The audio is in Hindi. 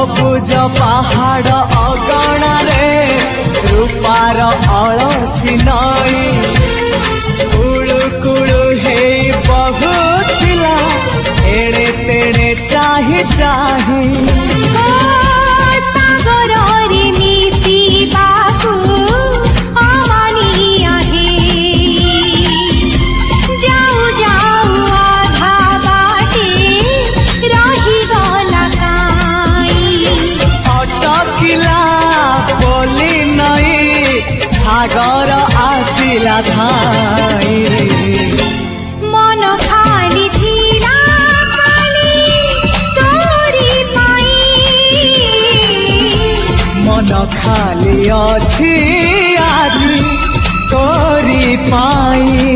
सबुज पहाड़ अगणारे रूपार अलसी नई कुळु कुळु हे बहुथिला एड़े तेड़े चाही चाही सागर आसिला धाई मन खाली थिला खाली तोरी पाई मन खाली अछि आज तोरी पाई।